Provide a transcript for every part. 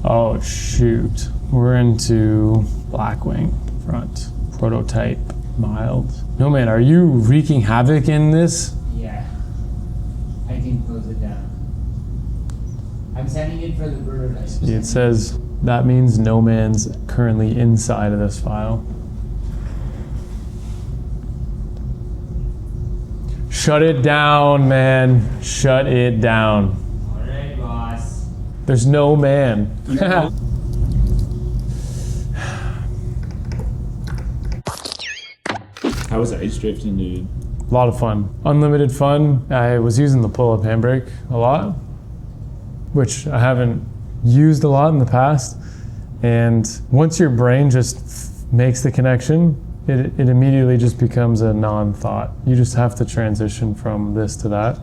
Oh shoot. We're into Blackwing front. Prototype mild. No man, are you wreaking havoc in this? Yeah. I can close it down. I'm sending it for the prototype. See, it says that means no man's currently inside of this file. Shut it down, man. Shut it down. Alright, boss. There's no man. How was ice drifting, dude? A lot of fun. Unlimited fun. I was using the pull-up handbrake a lot, which I haven't used a lot in the past. And once your brain just makes the connection, it immediately just becomes a non-thought. You just have to transition from this to that.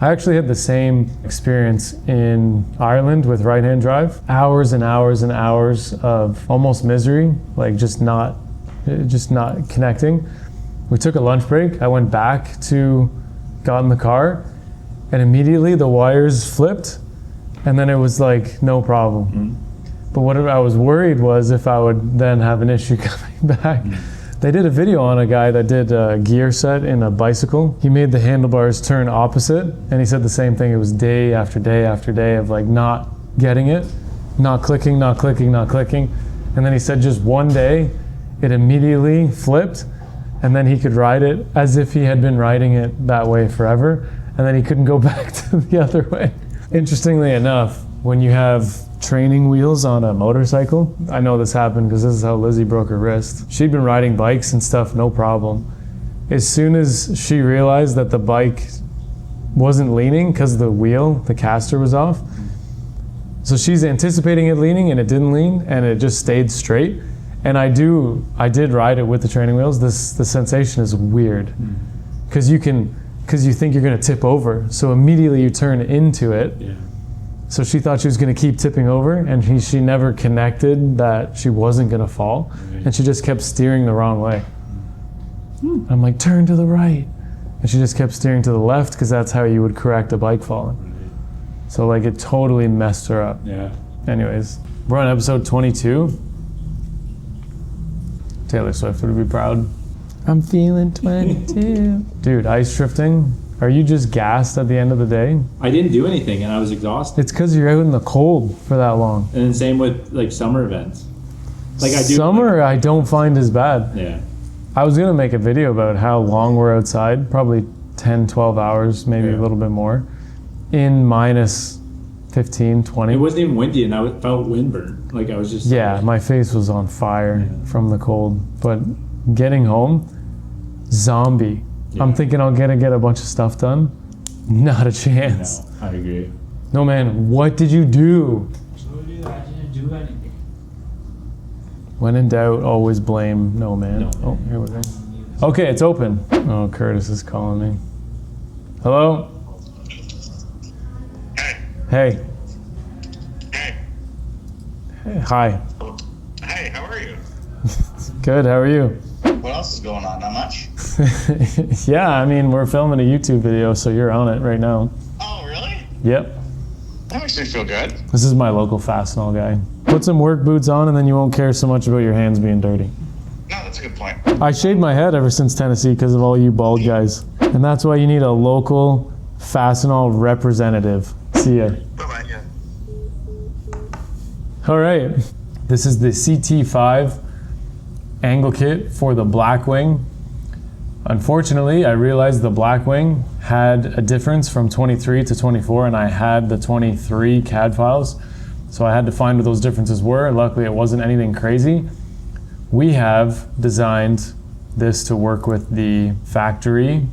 I actually had the same experience in Ireland with right-hand drive. Hours and hours and hours of almost misery, like just not connecting. We took a lunch break. I went back got in the car, and immediately the wires flipped, and then it was like no problem. Mm-hmm. But what I was worried was if I would then have an issue coming back. Mm-hmm. They did a video on a guy that did a gear set in a bicycle. He made the handlebars turn opposite, and he said the same thing. It was day after day after day of like not getting it, not clicking, not clicking, not clicking. And then he said just one day, it immediately flipped, and then he could ride it as if he had been riding it that way forever, and then he couldn't go back to the other way. Interestingly enough, when you have training wheels on a motorcycle, I know this happened because this is how Lizzie broke her wrist. She'd been riding bikes and stuff, no problem. As soon as she realized that the bike wasn't leaning because the caster was off, so she's anticipating it leaning and it didn't lean and it just stayed straight. And I did ride it with the training wheels. The sensation is weird because you think you're gonna tip over. So immediately you turn into it. Yeah. So she thought she was gonna keep tipping over, and she never connected that she wasn't gonna fall. Right. And she just kept steering the wrong way. I'm like, turn to the right. And she just kept steering to the left because that's how you would correct a bike falling. Right. So like it totally messed her up. Yeah. Anyways, we're on episode 22. Taylor Swift would be proud. I'm feeling 22. Dude, ice drifting. Are you just gassed at the end of the day? I didn't do anything and I was exhausted. It's because you're out in the cold for that long. And then same with like summer events. Like I do. Summer, I don't find as bad. Yeah. I was gonna make a video about how long we're outside, probably 10, 12 hours, maybe a little bit more, in minus 15, 20. It wasn't even windy and I felt windburn. Like I was just... Yeah, my face was on fire from the cold. But getting home, zombie. Yeah. I'm thinking I'll get a bunch of stuff done. Not a chance. No, I agree. No man, what did you do? I didn't do anything. When in doubt, always blame no man. No. Oh, here we go. Okay, it's open. Oh, Curtis is calling me. Hello? Hey. Hey. Hey. Hi. Hey, how are you? Good, how are you? What else is going on? Not much? Yeah, I mean, we're filming a YouTube video, so you're on it right now. Oh, really? Yep. That makes me feel good. This is my local Fastenal guy. Put some work boots on and then you won't care so much about your hands being dirty. No, that's a good point. I shaved my head ever since Tennessee because of all you bald guys. And that's why you need a local Fastenal representative. See ya. Bye-bye, yeah. All right. This is the CT5 angle kit for the Blackwing. Unfortunately, I realized the Blackwing had a difference from 23 to 24, and I had the 23 CAD files, so I had to find what those differences were. Luckily, it wasn't anything crazy. We have designed this to work with the factory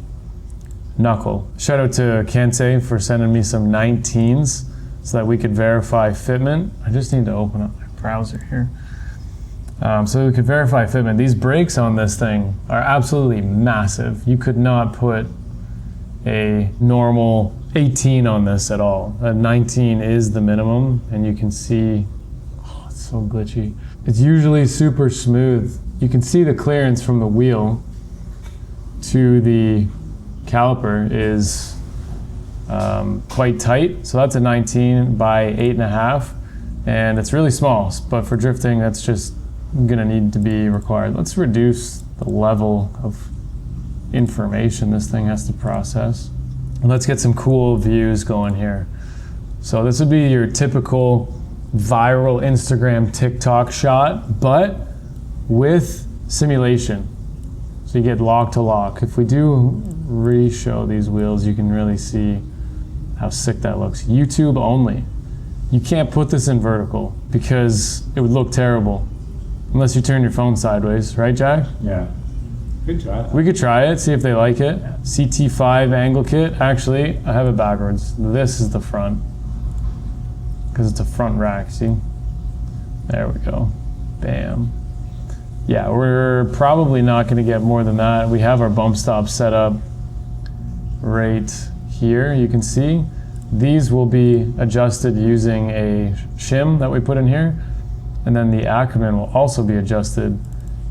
knuckle. Shout out to Kensei for sending me some 19s so that we could verify fitment. I just need to open up my browser here. So we could verify fitment. These brakes on this thing are absolutely massive. You could not put a normal 18 on this at all. A 19 is the minimum, and you can see, oh, it's so glitchy. It's usually super smooth. You can see the clearance from the wheel to the caliper is quite tight. So that's a 19 by 8.5. And it's really small, but for drifting, that's just gonna need to be required. Let's reduce the level of information this thing has to process. And let's get some cool views going here. So this would be your typical viral Instagram, TikTok shot, but with simulation. So you get lock to lock. If we do re-show these wheels, you can really see how sick that looks. YouTube only. You can't put this in vertical because it would look terrible unless you turn your phone sideways, right, Jack? Yeah. Good try. We could try it, see if they like it. CT5 angle kit. Actually, I have it backwards. This is the front because it's a front rack, see? There we go. Bam. Yeah, we're probably not going to get more than that. We have our bump stop set up right here, you can see. These will be adjusted using a shim that we put in here, and then the Ackerman will also be adjusted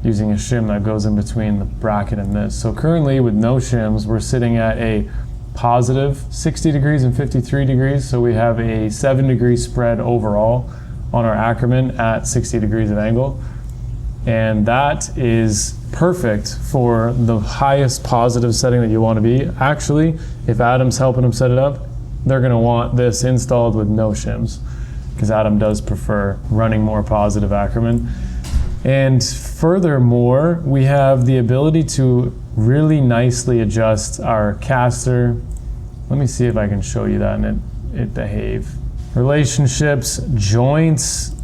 using a shim that goes in between the bracket and this. So currently with no shims, we're sitting at a positive 60 degrees and 53 degrees, so we have a 7-degree spread overall on our Ackerman at 60 degrees of angle. And that is perfect for the highest positive setting that you want to be. Actually, if Adam's helping him set it up, they're going to want this installed with no shims because Adam does prefer running more positive Ackerman. And furthermore, we have the ability to really nicely adjust our caster. Let me see if I can show you that and it behave. Relationships, joints,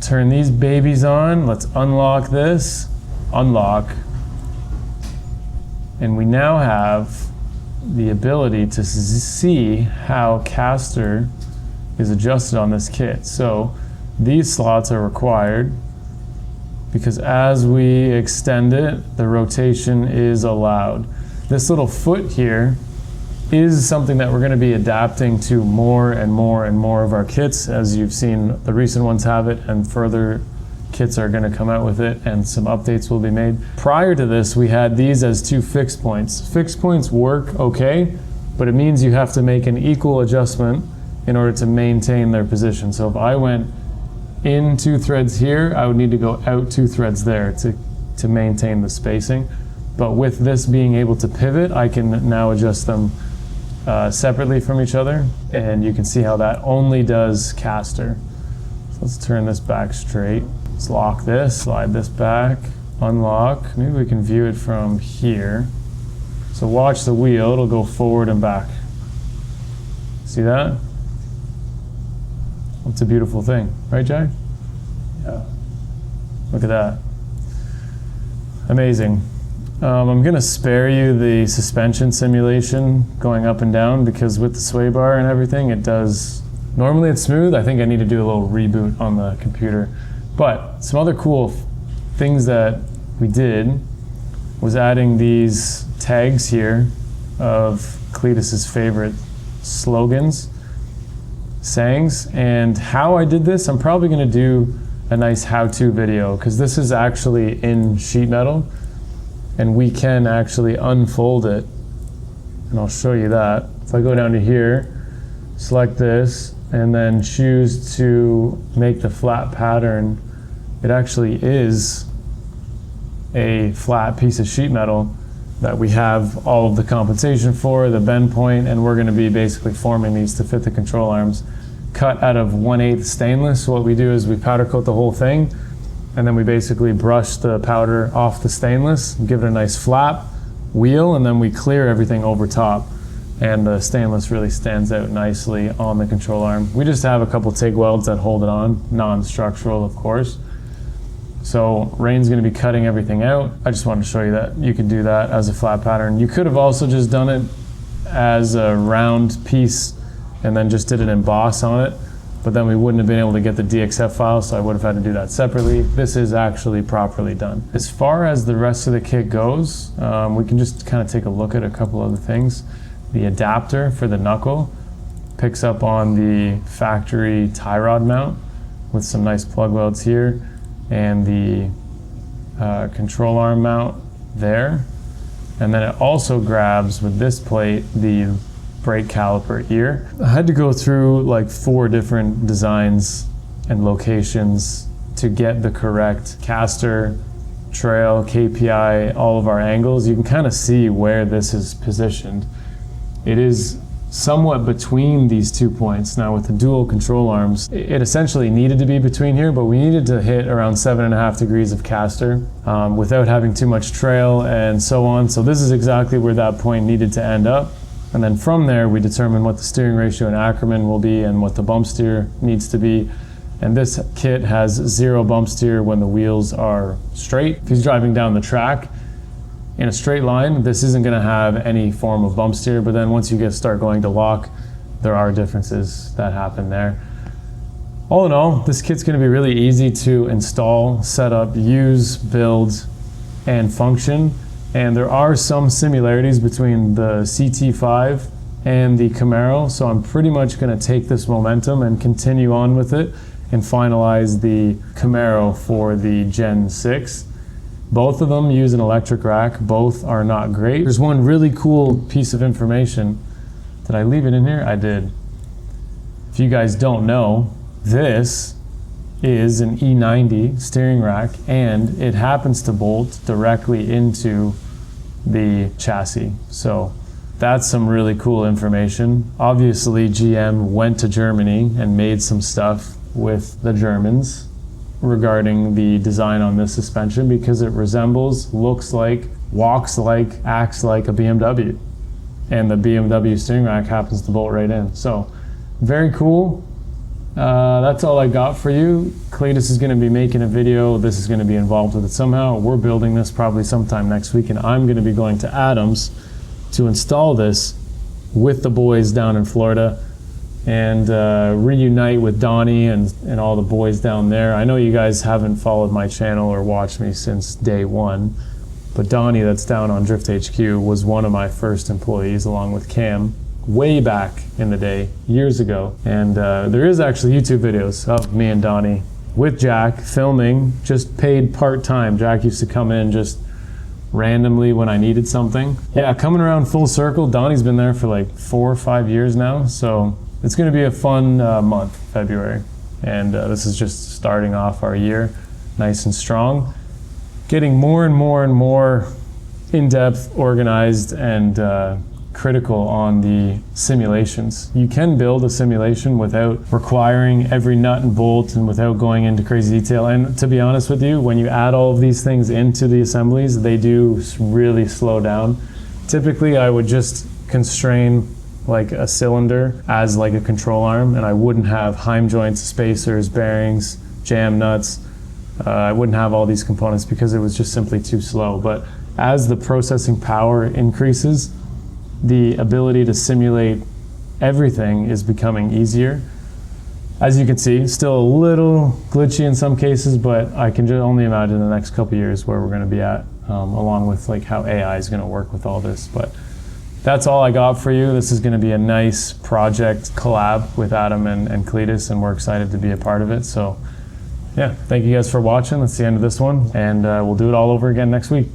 turn these babies on. Let's unlock this, unlock. And we now have the ability to see how caster is adjusted on this kit. So these slots are required because as we extend it, the rotation is allowed. This little foot here is something that we're going to be adapting to more and more and more of our kits. As you've seen, the recent ones have it, and further kits are going to come out with it, and some updates will be made. Prior to this, we had these as 2 fixed points. Fixed points work okay, but it means you have to make an equal adjustment in order to maintain their position. So if I went in 2 threads here, I would need to go out 2 threads there to maintain the spacing. But with this being able to pivot, I can now adjust them separately from each other, and you can see how that only does caster. So let's turn this back straight. Let's lock this, slide this back, unlock. Maybe we can view it from here. So watch the wheel, it'll go forward and back. See that? It's a beautiful thing, right, Jack? Yeah. Look at that. Amazing. I'm going to spare you the suspension simulation going up and down because with the sway bar and everything, it does. Normally it's smooth. I think I need to do a little reboot on the computer. But some other cool things that we did was adding these tags here of Cleetus's favorite slogans, sayings, and how I did this. I'm probably going to do a nice how-to video because this is actually in sheet metal. And we can actually unfold it, and I'll show you that. If I go down to here, select this, and then choose to make the flat pattern, it actually is a flat piece of sheet metal that we have all of the compensation for, the bend point, and we're going to be basically forming these to fit the control arms. Cut out of 1/8 stainless. So what we do is we powder coat the whole thing, and then we basically brush the powder off the stainless, give it a nice flap, wheel, and then we clear everything over top. And the stainless really stands out nicely on the control arm. We just have a couple TIG welds that hold it on, non-structural of course. So Rain's gonna be cutting everything out. I just wanted to show you that you could do that as a flat pattern. You could have also just done it as a round piece and then just did an emboss on it. But then we wouldn't have been able to get the DXF file, so I would have had to do that separately. This is actually properly done. As far as the rest of the kit goes, we can just kind of take a look at a couple other things. The adapter for the knuckle picks up on the factory tie rod mount with some nice plug welds here, and the control arm mount there. And then it also grabs with this plate the brake caliper ear. I had to go through like 4 different designs and locations to get the correct caster, trail, KPI, all of our angles. You can kind of see where this is positioned. It is somewhat between these 2 points. Now with the dual control arms, it essentially needed to be between here, but we needed to hit around 7.5 degrees of caster without having too much trail and so on. So this is exactly where that point needed to end up. And then from there, we determine what the steering ratio in Ackerman will be and what the bump steer needs to be. And this kit has 0 bump steer when the wheels are straight. If he's driving down the track in a straight line, this isn't gonna have any form of bump steer, but then once you start going to lock, there are differences that happen there. All in all, this kit's gonna be really easy to install, set up, use, build, and function. And there are some similarities between the CT5 and the Camaro, so I'm pretty much gonna take this momentum and continue on with it and finalize the Camaro for the Gen 6. Both of them use an electric rack. Both are not great. There's one really cool piece of information. Did I leave it in here? I did. If you guys don't know, this is an E90 steering rack, and it happens to bolt directly into the chassis. So that's some really cool information. Obviously, GM went to Germany and made some stuff with the Germans regarding the design on this suspension, because it resembles, looks like, walks like, acts like a BMW. And the BMW steering rack happens to bolt right in. So very cool. That's all I got for you. Cleetus is going to be making a video. This is going to be involved with it somehow. We're building this probably sometime next week, and I'm going to be going to Adams to install this with the boys down in Florida and reunite with Donnie and all the boys down there. I know you guys haven't followed my channel or watched me since day one, but Donnie, that's down on Drift HQ, was one of my first employees along with Cam way back in the day, years ago. And there is actually YouTube videos of me and Donnie with Jack filming, just paid part-time. Jack used to come in just randomly when I needed something. Yeah, coming around full circle, Donnie's been there for like 4 or 5 years now, so it's going to be a fun month, February, and this is just starting off our year nice and strong, getting more and more and more in-depth, organized, and critical on the simulations. You can build a simulation without requiring every nut and bolt and without going into crazy detail. And to be honest with you, when you add all of these things into the assemblies, they do really slow down. Typically, I would just constrain like a cylinder as like a control arm, and I wouldn't have heim joints, spacers, bearings, jam nuts. I wouldn't have all these components because it was just simply too slow. But as the processing power increases, the ability to simulate everything is becoming easier. As you can see, still a little glitchy in some cases, but I can just only imagine the next couple years where we're going to be at, along with like how AI is going to work with all this. But that's all I got for you. This is going to be a nice project collab with Adam and Cleetus, and we're excited to be a part of it. So yeah, thank you guys for watching. That's the end of this one, and we'll do it all over again next week.